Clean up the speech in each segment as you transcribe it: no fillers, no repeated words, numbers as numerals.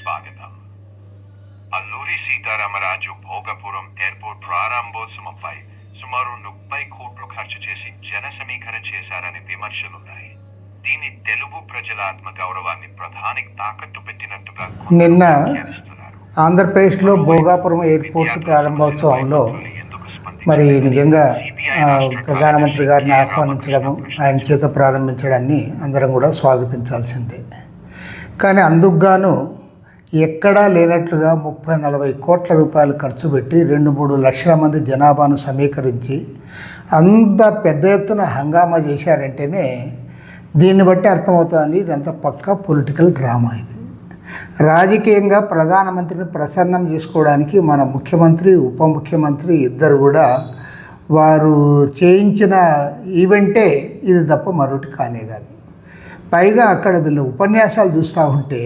స్వాగతం. అల్లూరి సీతారామరాజు భోగపురం ఎయిర్పోర్ట్ ప్రారంభోత్సవంపై సుమారు 30 కోట్లు ఖర్చు చేసి జన సమీకరణ చేశారని విమర్శలున్నాయి. దీని తెలుగు ప్రజల ఆత్మగౌరవాన్ని ప్రధానికి తాకట్టు పెట్టినట్టుగా నిన్న ఆంధ్రప్రదేశ్లో భోగాపురం ఎయిర్పోర్ట్ ప్రారంభోత్సవంలో మరి నిజంగా ప్రధానమంత్రి గారిని ఆహ్వానించడము, ఆయన చేత ప్రారంభించడాన్ని అందరం కూడా స్వాగతించాల్సిందే. కానీ అందుకు గాను ఎక్కడా లేనట్లుగా 30-40 కోట్ల రూపాయలు ఖర్చు పెట్టి 2-3 లక్షల మంది జనాభాను సమీకరించి అంత పెద్ద ఎత్తున హంగామా చేశారంటేనే దీన్ని బట్టి అర్థమవుతుంది ఇదంతా పక్కా పొలిటికల్ డ్రామా. ఇది రాజకీయంగా ప్రధానమంత్రిని ప్రసన్నం చేసుకోవడానికి మన ముఖ్యమంత్రి, ఉప ముఖ్యమంత్రి ఇద్దరు కూడా వారు చేయించిన ఈవెంటే ఇది తప్ప మరొకటి కానే కాదు. పైగా అక్కడ వీళ్ళు ఉపన్యాసాలు చూస్తూ ఉంటే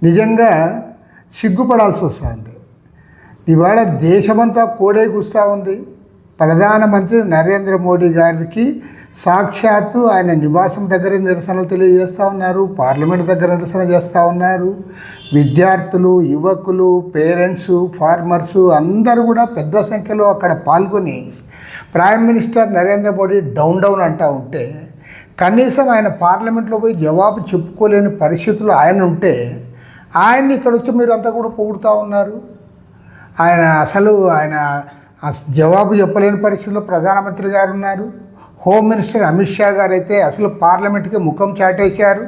నిజంగా సిగ్గుపడాల్సి వస్తుంది. ఇవాళ దేశమంతా కోడే కూస్తూ ఉంది. ప్రధానమంత్రి నరేంద్ర మోడీ గారికి సాక్షాత్తు ఆయన నివాసం దగ్గర నిరసనలు తెలియజేస్తూ ఉన్నారు, పార్లమెంట్ దగ్గర నిరసన చేస్తూ ఉన్నారు. విద్యార్థులు, యువకులు, పేరెంట్స్, ఫార్మర్సు అందరూ కూడా పెద్ద సంఖ్యలో అక్కడ పాల్గొని prime minister Narendra Modi down అంటూ ఉంటే కనీసం ఆయన పార్లమెంట్లో పోయి జవాబు చెప్పుకోలేని పరిస్థితులు ఆయన ఉంటే ఆయన్ని ఇక్కడ వచ్చి మీరు అంతా కూడా పొగుడుతూ ఉన్నారు. ఆయన జవాబు చెప్పలేని పరిస్థితుల్లో ప్రధానమంత్రి గారు ఉన్నారు. హోమ్ మినిస్టర్ అమిత్ షా గారు అయితే అసలు పార్లమెంట్కి ముఖం చాటేశారు.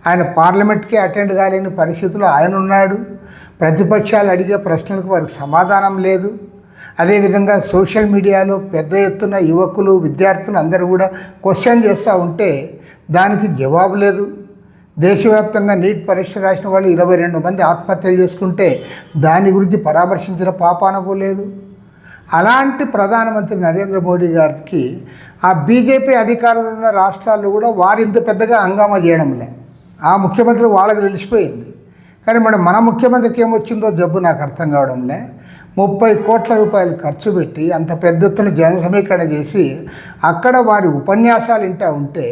ఆయన పార్లమెంట్కి అటెండ్ కాలేని పరిస్థితుల్లో ఆయన ఉన్నాడు. ప్రతిపక్షాలు అడిగే ప్రశ్నలకు వారికి సమాధానం లేదు. అదేవిధంగా సోషల్ మీడియాలో పెద్ద ఎత్తున యువకులు, విద్యార్థులు అందరూ కూడా క్వశ్చన్ చేస్తూ ఉంటే దానికి జవాబు లేదు. దేశవ్యాప్తంగా నీట్ పరీక్ష రాసిన వాళ్ళు 22 మంది ఆత్మహత్యలు చేసుకుంటే దాని గురించి పరామర్శించిన పాపానకు లేదు. అలాంటి ప్రధానమంత్రి నరేంద్ర మోడీ గారికి ఆ బీజేపీ అధికారులు ఉన్న రాష్ట్రాల్లో కూడా వారు ఇంత పెద్దగా హంగామా చేయడంలే. ఆ ముఖ్యమంత్రి వాళ్ళకి తెలిసిపోయింది. కానీ మన ముఖ్యమంత్రికి ఏమొచ్చిందో జబ్బు నాకు అర్థం కావడంలే. 30 కోట్ల రూపాయలు ఖర్చు పెట్టి అంత పెద్ద ఎత్తున జన సమీకరణ చేసి అక్కడ వారి ఉపన్యాసాలు వింటూ ఉంటే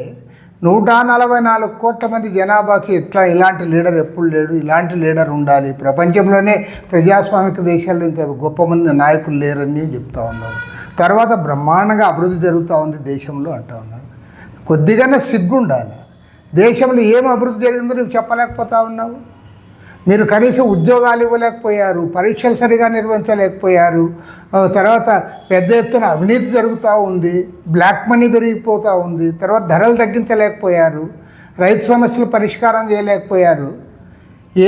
144 కోట్ల మంది జనాభాకి ఇలాంటి లీడర్ ఎప్పుడు లేడు, ఇలాంటి లీడర్ ఉండాలి, ప్రపంచంలోనే ప్రజాస్వామిక దేశాల్లో ఇంత గొప్ప మంది నాయకులు లేరని చెప్తా ఉన్నారు. తర్వాత బ్రహ్మాండంగా అభివృద్ధి జరుగుతూ ఉంది దేశంలో అంటూ ఉన్నారు. కొద్దిగానే సిగ్గు ఉండాలి. దేశంలో ఏం అభివృద్ధి జరిగిందో నువ్వు చెప్పలేకపోతా ఉన్నావు. మీరు కనీసం ఉద్యోగాలు ఇవ్వలేకపోయారు, పరీక్షలు సరిగా నిర్వహించలేకపోయారు. తర్వాత పెద్ద ఎత్తున అవినీతి జరుగుతూ ఉంది, బ్లాక్ మనీ పెరిగిపోతూ ఉంది. తర్వాత ధరలు తగ్గించలేకపోయారు, రైతు సమస్యలు పరిష్కారం చేయలేకపోయారు.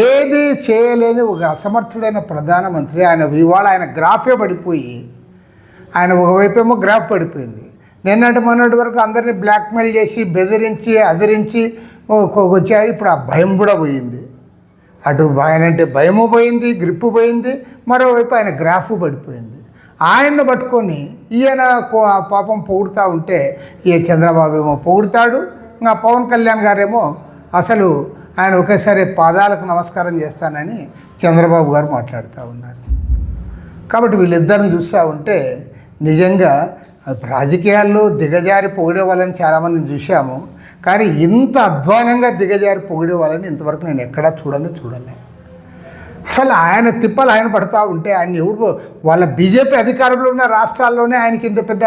ఏది చేయలేని ఒక అసమర్థుడైన ప్రధానమంత్రి ఆయన గ్రాఫే పడిపోయి, ఆయన ఒకవైపేమో గ్రాఫ్ పడిపోయింది. మొన్నటి వరకు అందరినీ బ్లాక్మెయిల్ చేసి బెదిరించి అదిరించి వచ్చాయి. ఇప్పుడు ఆ భయం కూడా పోయింది. అటు ఆయనంటే భయము పోయింది, గ్రిప్పు పోయింది. మరోవైపు ఆయన గ్రాఫ్ పడిపోయింది. ఆయన్ని పట్టుకొని ఈయన పాపం పొగుడుతూ ఉంటే చంద్రబాబు ఏమో పొగుడుతాడు, ఇంకా పవన్ కళ్యాణ్ గారేమో అసలు ఆయన ఒకేసారి పాదాలకు నమస్కారం చేస్తానని చంద్రబాబు గారు మాట్లాడుతూ ఉన్నారు. కాబట్టి వీళ్ళిద్దరిని చూస్తూ ఉంటే నిజంగా రాజకీయాల్లో దిగజారి పొగిడే వాళ్ళని చాలామందిని చూశాము. కానీ ఇంత అధ్వానంగా దిగజారి పొగిడే వాళ్ళని ఇంతవరకు నేను ఎక్కడా చూడలే. అసలు ఆయన తిప్పలు ఆయన పడతా ఉంటే ఆయన ఎవరు వాళ్ళ బీజేపీ అధికారంలో ఉన్న రాష్ట్రాల్లోనే ఆయనకి ఇంత పెద్ద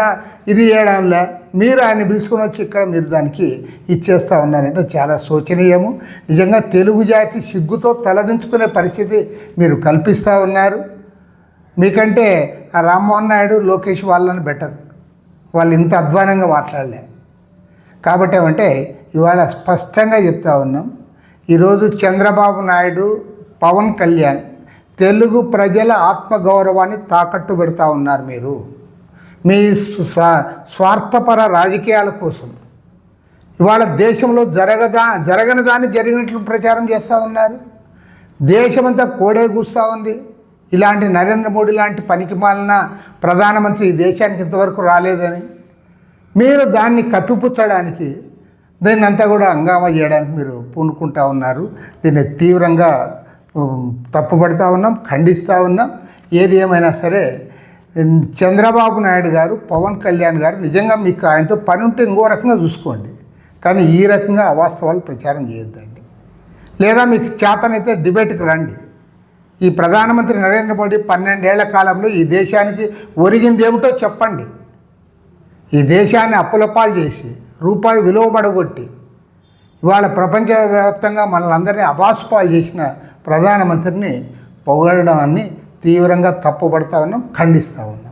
ఇది చేయడంలే. మీరు ఆయన పిలుచుకొని వచ్చి ఇక్కడ మీరు దానికి ఇచ్చేస్తూ ఉన్నారంటే చాలా శోచనీయము. నిజంగా తెలుగు జాతి సిగ్గుతో తలదించుకునే పరిస్థితి మీరు కల్పిస్తూ ఉన్నారు. మీకంటే ఆ రామ్మోహన్ నాయుడు, లోకేష్ వాళ్ళని బెటర్. వాళ్ళు ఇంత అధ్వానంగా మాట్లాడలే. కాబట్టి ఏమంటే ఇవాళ స్పష్టంగా చెప్తా ఉన్నాం. ఈరోజు చంద్రబాబు నాయుడు, పవన్ కళ్యాణ్ తెలుగు ప్రజల ఆత్మగౌరవాన్ని తాకట్టు పెడతా ఉన్నారు. మీరు మీ స్వార్థపర రాజకీయాల కోసం ఇవాళ దేశంలో జరగని దాన్ని జరిగినట్లు ప్రచారం చేస్తూ ఉన్నారు. దేశమంతా కోడే కూస్తూ ఉంది. ఇలాంటి నరేంద్ర మోడీ లాంటి పనికిమాలిన ప్రధానమంత్రి ఈ దేశానికి ఇంతవరకు రాలేదని మీరు దాన్ని కప్పిపుచ్చడానికి, దీన్ని అంతా కూడా హంగామా చేయడానికి మీరు పూనుకుంటా ఉన్నారు. దీన్ని తీవ్రంగా తప్పుపడుతూ ఉన్నాం, ఖండిస్తూ ఉన్నాం. ఏది ఏమైనా సరే చంద్రబాబు నాయుడు గారు, పవన్ కళ్యాణ్ గారు నిజంగా మీకు ఆయనతో పని ఉంటే ఇంకో రకంగా చూసుకోండి. కానీ ఈ రకంగా అవాస్తవాలు ప్రచారం చేయొద్దండి. లేదా మీకు చేతనైతే డిబేట్కి రండి. ఈ ప్రధానమంత్రి నరేంద్ర మోడీ 12 ఏళ్ల కాలంలో ఈ దేశానికి ఒరిగిందేమిటో చెప్పండి. ఈ దేశాన్ని అప్పులపాలు చేసి రూపాయి విలువ పడగొట్టి ఇవాళ ప్రపంచవ్యాప్తంగా మనల్ని అబాసుపాలు చేసిన ప్రధానమంత్రిని పొగడడాన్ని తీవ్రంగా తప్పుపడతా ఉన్నాం, ఖండిస్తూ ఉన్నాం.